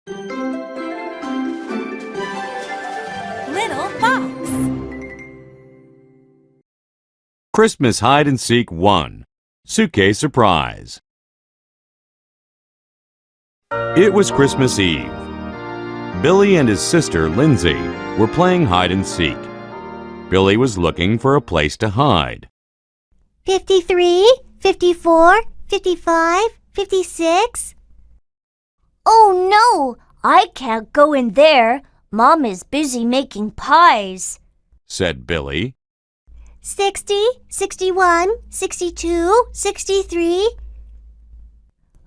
Little Fox. Christmas Hide-and-Seek 1. Suitcase Surprise. It was Christmas Eve. Billy and his sister, Lindsay, were playing hide-and-seek. Billy was looking for a place to hide. 53, 54, 55, 56. Oh no! I can't go in there. Mom is busy making pies, said Billy. 60, 61, 62, 63.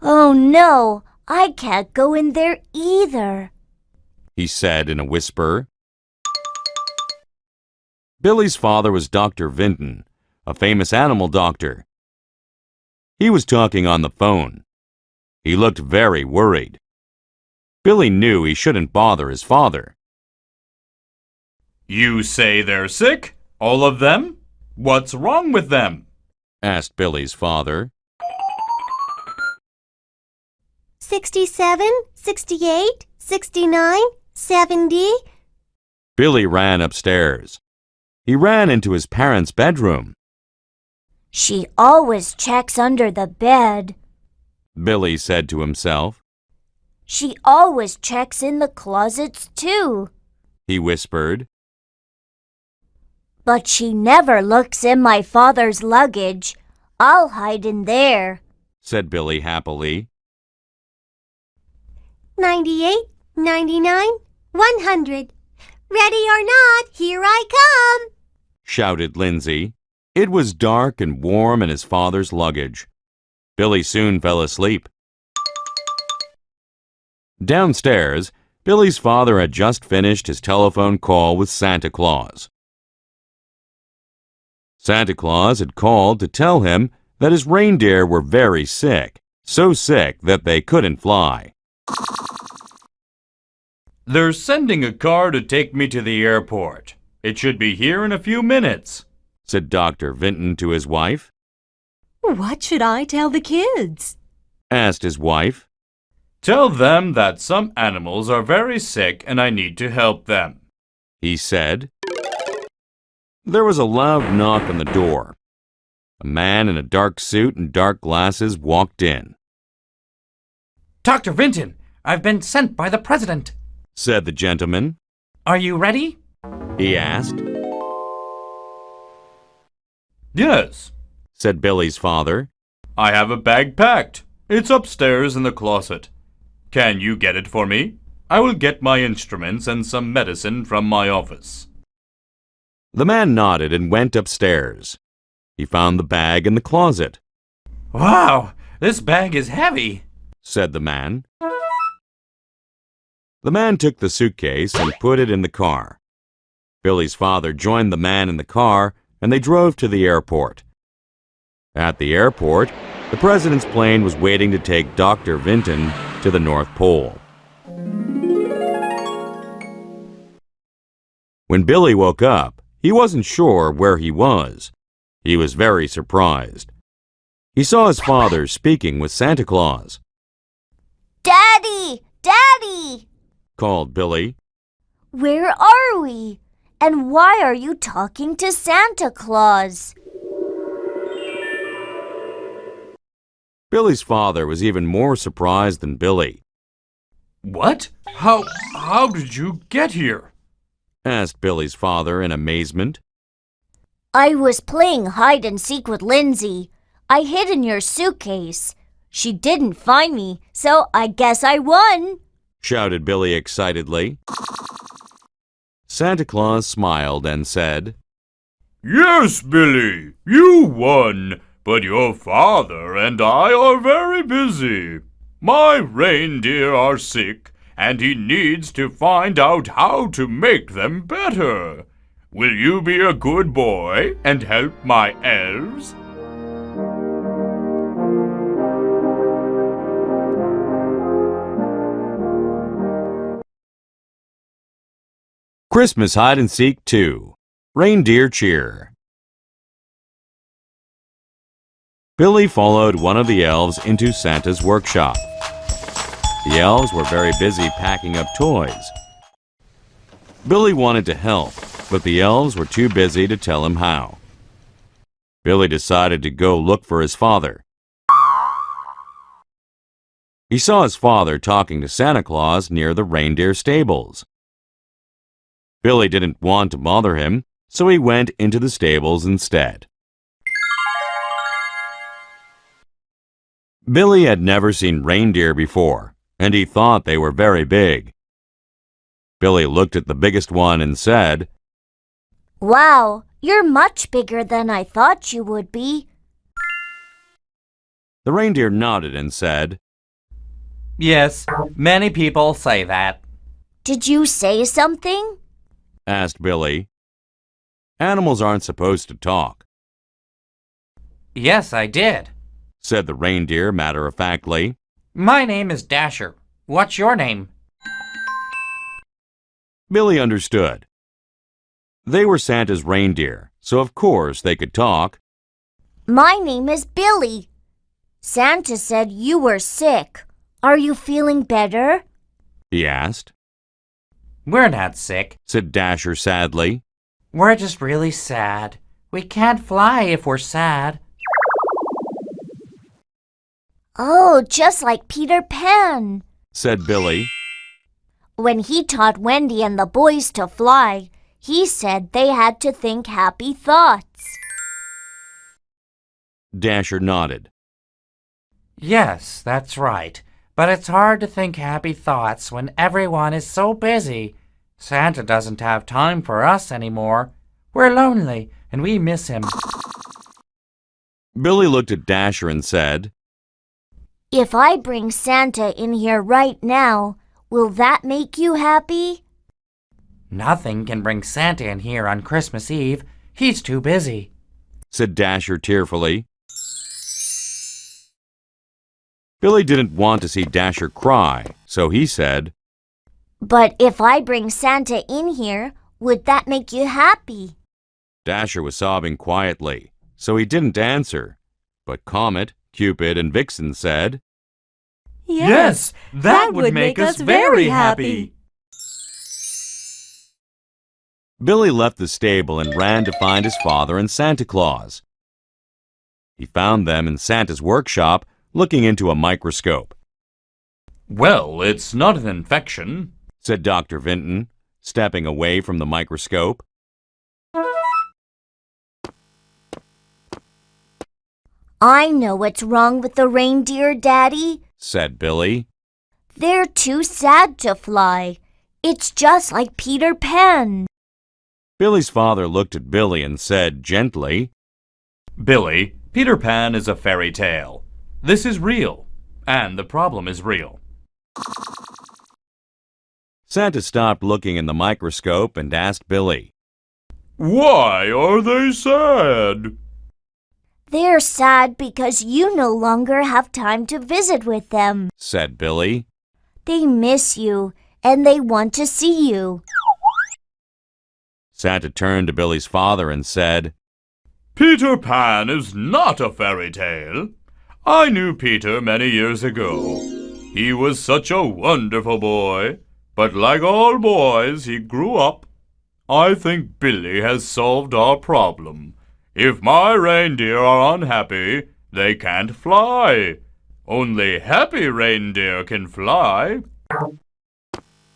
Oh no! I can't go in there either, he said in a whisper. Billy's father was Dr. Vinton, a famous animal doctor. He was talking on the phone. He looked very worried. Billy knew he shouldn't bother his father. You say they're sick? All of them? What's wrong with them? Asked Billy's father. 67, 68, 69, 70. Billy ran upstairs. He ran into his parents' bedroom. She always checks under the bed, Billy said to himself. She always checks in the closets too, he whispered. But she never looks in my father's luggage. I'll hide in there, said Billy happily. 98, 99, 100. Ready or not, here I come, shouted Lindsay. It was dark and warm in his father's luggage. Billy soon fell asleep. Downstairs, Billy's father had just finished his telephone call with Santa Claus. Santa Claus had called to tell him that his reindeer were very sick, so sick that they couldn't fly. They're sending a car to take me to the airport. It should be here in a few minutes, said Dr. Vinton to his wife. What should I tell the kids? Asked his wife. Tell them that some animals are very sick and I need to help them, he said. There was a loud knock on the door. A man in a dark suit and dark glasses walked in. Dr. Vinton, I've been sent by the president, said the gentleman. Are you ready? He asked. Yes, said Billy's father. I have a bag packed. It's upstairs in the closet. Can you get it for me? I will get my instruments and some medicine from my office. The man nodded and went upstairs. He found the bag in the closet. Wow, this bag is heavy, said the man. The man took the suitcase and put it in the car. Billy's father joined the man in the car and they drove to the airport. At the airport, the president's plane was waiting to take Dr. Vinton to the North Pole. When Billy woke up, he wasn't sure where he was. He was very surprised. He saw his father speaking with Santa Claus. Daddy! Daddy! Called Billy. Where are we? And why are you talking to Santa Claus? Billy's father was even more surprised than Billy. What? How did you get here? Asked Billy's father in amazement. I was playing hide and seek with Lindsay. I hid in your suitcase. She didn't find me, so I guess I won, shouted Billy excitedly. Santa Claus smiled and said, Yes, Billy, you won, but your father and I are very busy. My reindeer are sick, and he needs to find out how to make them better. Will you be a good boy and help my elves? Christmas Hide-and-Seek 2. Reindeer Cheer. Billy followed one of the elves into Santa's workshop. The elves were very busy packing up toys. Billy wanted to help, but the elves were too busy to tell him how. Billy decided to go look for his father. He saw his father talking to Santa Claus near the reindeer stables. Billy didn't want to bother him, so he went into the stables instead. Billy had never seen reindeer before, and he thought they were very big. Billy looked at the biggest one and said, Wow, you're much bigger than I thought you would be. The reindeer nodded and said, Yes, many people say that. Did you say something? asked Billy. Animals aren't supposed to talk, Yes, I did. said the reindeer matter-of-factly. My name is Dasher. What's your name? Billy understood. They were Santa's reindeer, so of course they could talk. My name is Billy. Santa said you were sick. Are you feeling better? He asked, We're not sick. said Dasher sadly. We're just really sad. We can't fly if we're sad. Oh, just like Peter Pan. Said Billy. When he taught Wendy and the boys to fly, he said they had to think happy thoughts. Dasher nodded. Yes, that's right. But it's hard to think happy thoughts when everyone is so busy. Santa doesn't have time for us anymore. We're lonely and we miss him. Billy looked at Dasher and said, If I bring Santa in here right now, will that make you happy? Nothing can bring Santa in here on Christmas Eve. He's too busy. said Dasher tearfully. Billy didn't want to see Dasher cry, so he said, But if I bring Santa in here, would that make you happy? Dasher was sobbing quietly, so he didn't answer. But Comet, Cupid, and Vixen said, Yes, that would make us very happy. Billy left the stable and ran to find his father and Santa Claus. He found them in Santa's workshop, looking into a microscope. Well, it's not an infection, Said Dr. Vinton, stepping away from the microscope. I know what's wrong with the reindeer, Daddy. Said Billy. They're too sad to fly. It's just like Peter Pan. Billy's father looked at Billy and said gently, Billy, Peter Pan is a fairy tale. This is real, and the problem is real. Santa stopped looking in the microscope and asked Billy, Why are they sad? They're sad because you no longer have time to visit with them. said Billy. They miss you, and they want to see you. Santa turned to Billy's father and said, Peter Pan is not a fairy tale. I knew Peter many years ago. He was such a wonderful boy, but like all boys, he grew up. I think Billy has solved our problem. If my reindeer are unhappy, they can't fly. Only happy reindeer can fly.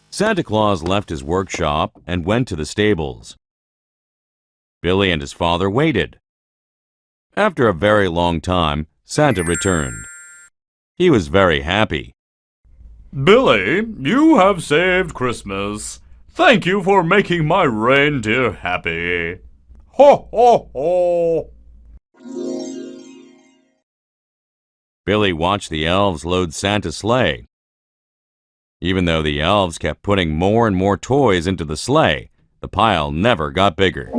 Santa Claus left his workshop and went to the stables. Billy and his father waited. After a very long time, Santa returned. He was very happy. Billy, you have saved Christmas. Thank you for making my reindeer happy. Ho, ho, ho! Billy watched the elves load Santa's sleigh. Even though the elves kept putting more and more toys into the sleigh, the pile never got bigger.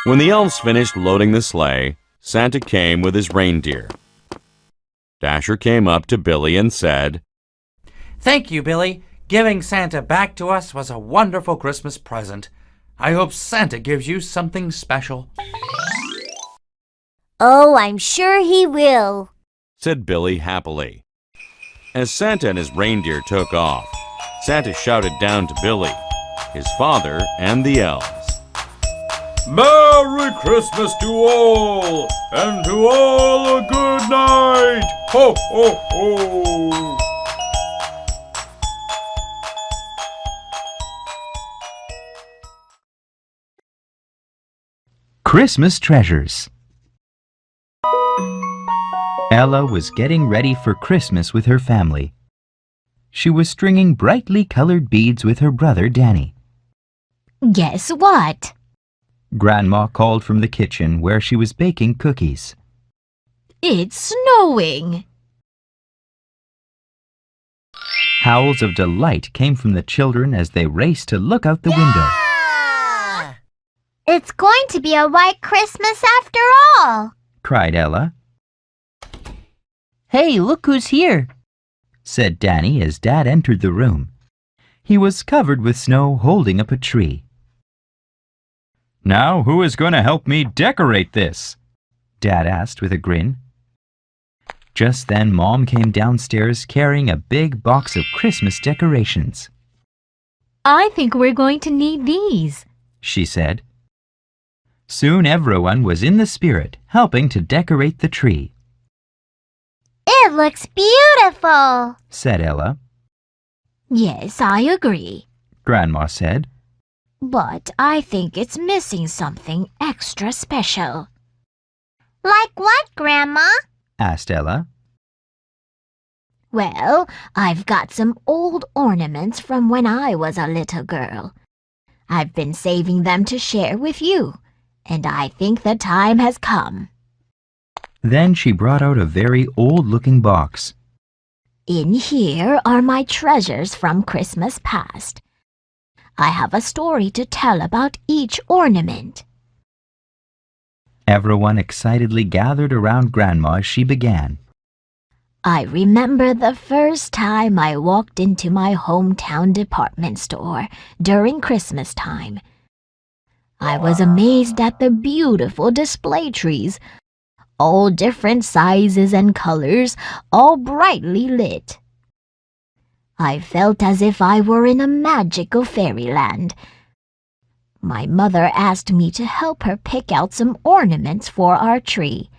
When the elves finished loading the sleigh, Santa came with his reindeer. Dasher came up to Billy and said, Thank you, Billy. Giving Santa back to us was a wonderful Christmas present. I hope Santa gives you something special. Oh, I'm sure he will. said Billy happily. As Santa and his reindeer took off, Santa shouted down to Billy, his father, and the elves. Merry Christmas to all, and to all a good night! Ho, ho, ho! Christmas Treasures. Ella was getting ready for Christmas with her family. She was stringing brightly colored beads with her brother Danny. Guess what? Grandma called from the kitchen where she was baking cookies. It's snowing. Howls of delight came from the children as they raced to look out the window. It's going to be a white Christmas after all, Cried Ella. Hey, look who's here, said Danny as Dad entered the room. He was covered with snow, holding up a tree. Now, who is going to help me decorate this? Dad asked with a grin. Just then, Mom came downstairs carrying a big box of Christmas decorations. I think we're going to need these, she said. Soon everyone was in the spirit, helping to decorate the tree. It looks beautiful, Said Ella. Yes, I agree. Grandma said. But I think it's missing something extra special. Like what, Grandma? Asked Ella. Well, I've got some old ornaments from when I was a little girl. I've been saving them to share with you, and I think the time has come. Then she brought out a very old-looking box. In here are my treasures from Christmas past. I have a story to tell about each ornament. Everyone excitedly gathered around Grandma as she began. I remember the first time I walked into my hometown department store during Christmas time. I was amazed at the beautiful display trees, all different sizes and colors, all brightly lit. I felt as if I were in a magical fairyland. My mother asked me to help her pick out some ornaments for our tree.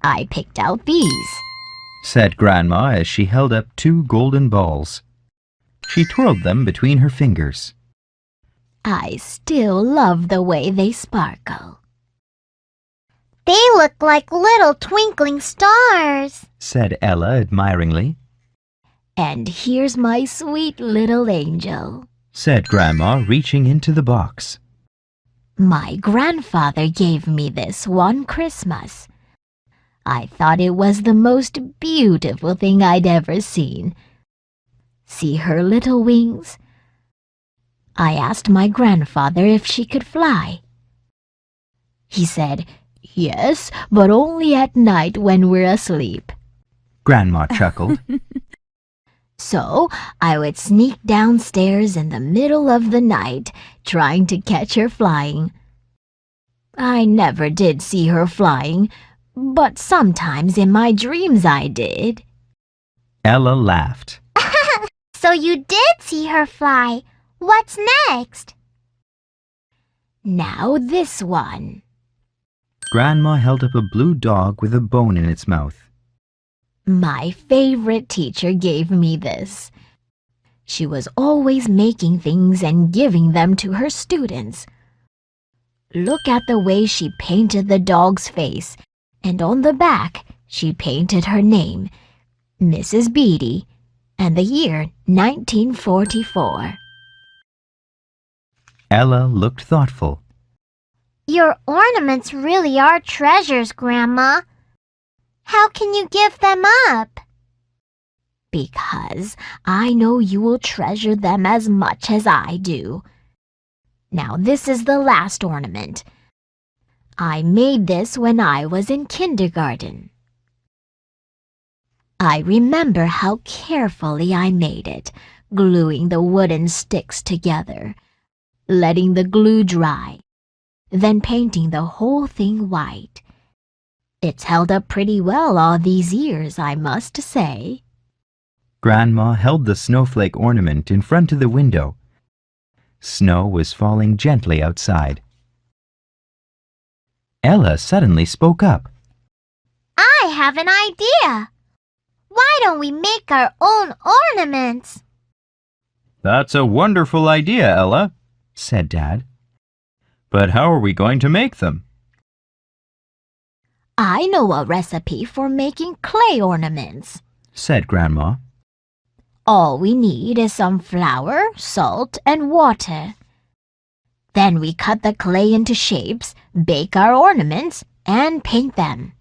I picked out these, said Grandma as she held up 2 golden balls. She twirled them between her fingers. I still love the way they sparkle. They look like little twinkling stars, said Ella admiringly. And here's my sweet little angel, said Grandma, reaching into the box. My grandfather gave me this one Christmas. I thought it was the most beautiful thing I'd ever seen. See her little wings? I asked my grandfather if she could fly. He said, yes, but only at night when we're asleep. Grandma chuckled. So I would sneak downstairs in the middle of the night, trying to catch her flying. I never did see her flying, but sometimes in my dreams I did. Ella laughed. So you did see her fly. What's next? Now this one. Grandma held up a blue dog with a bone in its mouth. My favorite teacher gave me this. She was always making things and giving them to her students. Look at the way she painted the dog's face, and on the back she painted her name, Mrs. Beatty, and the year 1944. Ella looked thoughtful. Your ornaments really are treasures, Grandma. How can you give them up? Because I know you will treasure them as much as I do. Now this is the last ornament. I made this when I was in kindergarten. I remember how carefully I made it, gluing the wooden sticks together, letting the glue dry, then painting the whole thing white. It's held up pretty well all these years, I must say. Grandma held the snowflake ornament in front of the window. Snow was falling gently outside. Ella suddenly spoke up. I have an idea. Why don't we make our own ornaments? That's a wonderful idea, Ella, said Dad. But how are we going to make them? I know a recipe for making clay ornaments, said Grandma. All we need is some flour, salt, and water. Then we cut the clay into shapes, bake our ornaments, and paint them.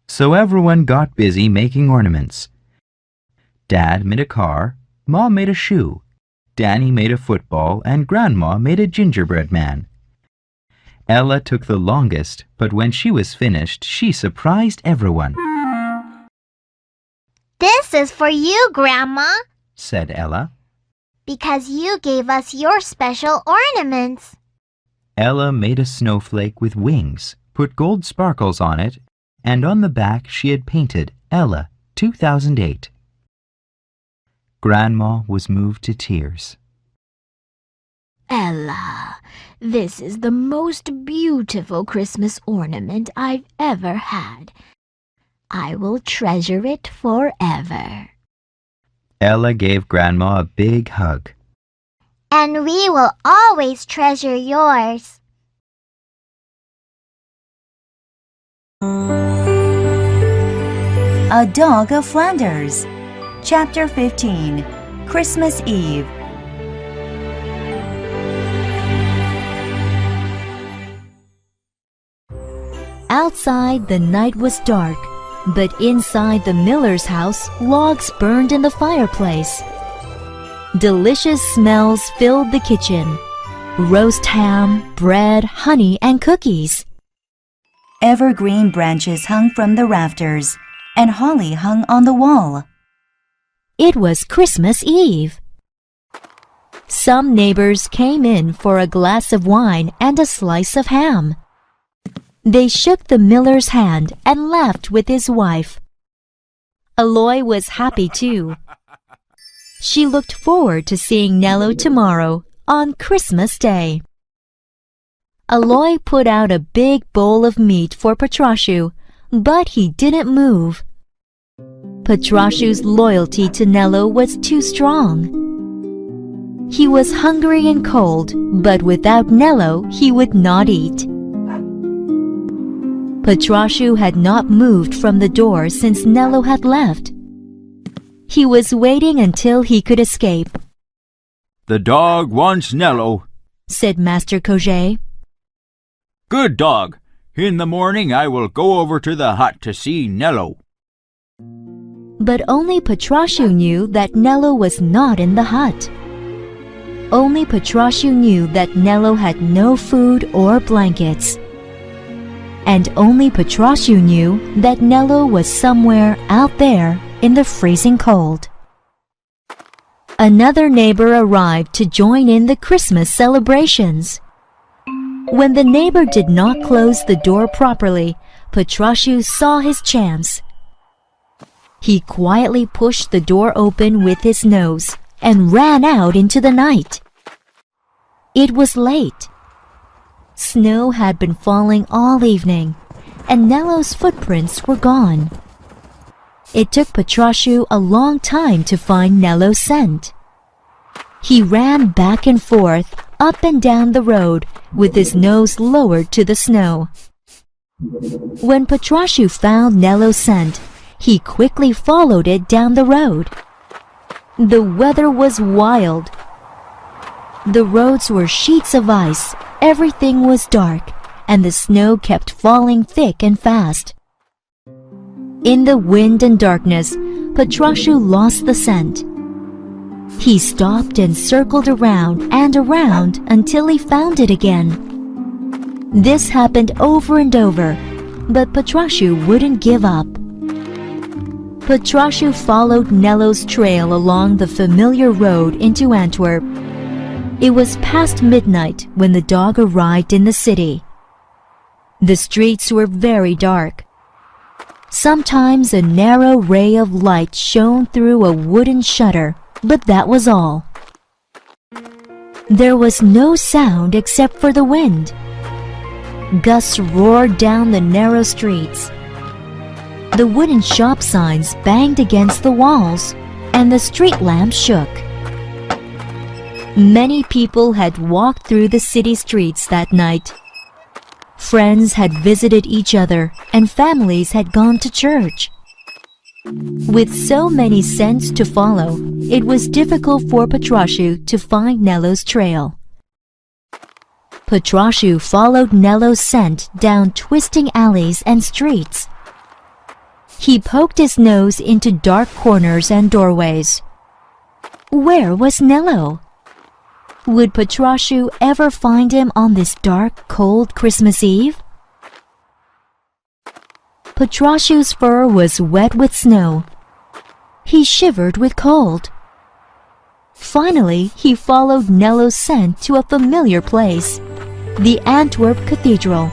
So everyone got busy making ornaments. Dad made a car, Mom made a shoe, Danny made a football, and Grandma made a gingerbread man. Ella took the longest, but when she was finished, she surprised everyone. This is for you, Grandma, said Ella. because you gave us your special ornaments. Ella made a snowflake with wings, put gold sparkles on it, and on the back she had painted Ella 2008. Grandma was moved to tears. Ella, this is the most beautiful Christmas ornament I've ever had. I will treasure it forever. Ella gave Grandma a big hug. And we will always treasure yours. A Dog of Flanders. Chapter 15. Christmas Eve. Outside, the night was dark, but inside the miller's house, logs burned in the fireplace. Delicious smells filled the kitchen. Roast ham, bread, honey, and cookies. Evergreen branches hung from the rafters, and holly hung on the wall. It was Christmas Eve. Some neighbors came in for a glass of wine and a slice of ham. They shook the miller's hand and laughed with his wife. Aloy was happy too. She looked forward to seeing Nello tomorrow, on Christmas Day. Aloy put out a big bowl of meat for Petrashu, but he didn't move. Petrashu's loyalty to Nello was too strong. He was hungry and cold, but without Nello he would not eat. Petrashu had not moved from the door since Nello had left. He was waiting until he could escape. "The dog wants Nello," said Master Kojay. "Good dog. In the morning I will go over to the hut to see Nello." But only Petrashu knew that Nello was not in the hut. Only Petrashu knew that Nello had no food or blankets. And only Petrashu knew that Nello was somewhere out there in the freezing cold. Another neighbor arrived to join in the Christmas celebrations. When the neighbor did not close the door properly, Petrashu saw his chance. He quietly pushed the door open with his nose and ran out into the night. It was late. Snow had been falling all evening, and Nello's footprints were gone. It took Petrashu a long time to find Nello's scent. He ran back and forth, up and down the road, with his nose lowered to the snow. When Petrashu found Nello's scent, he quickly followed it down the road. The weather was wild. The roads were sheets of ice, everything was dark, and the snow kept falling thick and fast. In the wind and darkness, Petrashu lost the scent. He stopped and circled around and around until he found it again. This happened over and over, but Petrashu wouldn't give up. Petrashu followed Nello's trail along the familiar road into Antwerp. It was past midnight when the dog arrived in the city. The streets were very dark. Sometimes a narrow ray of light shone through a wooden shutter, but that was all. There was no sound except for the wind. Gusts roared down the narrow streets. The wooden shop signs banged against the walls, and the street lamps shook. Many people had walked through the city streets that night. Friends had visited each other, and families had gone to church. With so many scents to follow, it was difficult for Patrashu to find Nello's trail. Patrashu followed Nello's scent down twisting alleys and streets. He poked his nose into dark corners and doorways. Where was Nello? Would Patrashu ever find him on this dark, cold Christmas Eve? Patrashu's fur was wet with snow. He shivered with cold. Finally, he followed Nello's scent to a familiar place, the Antwerp Cathedral.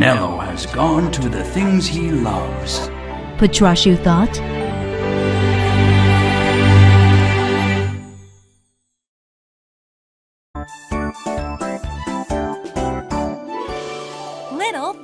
Nello has gone to the things he loves, Patrashu thought. Little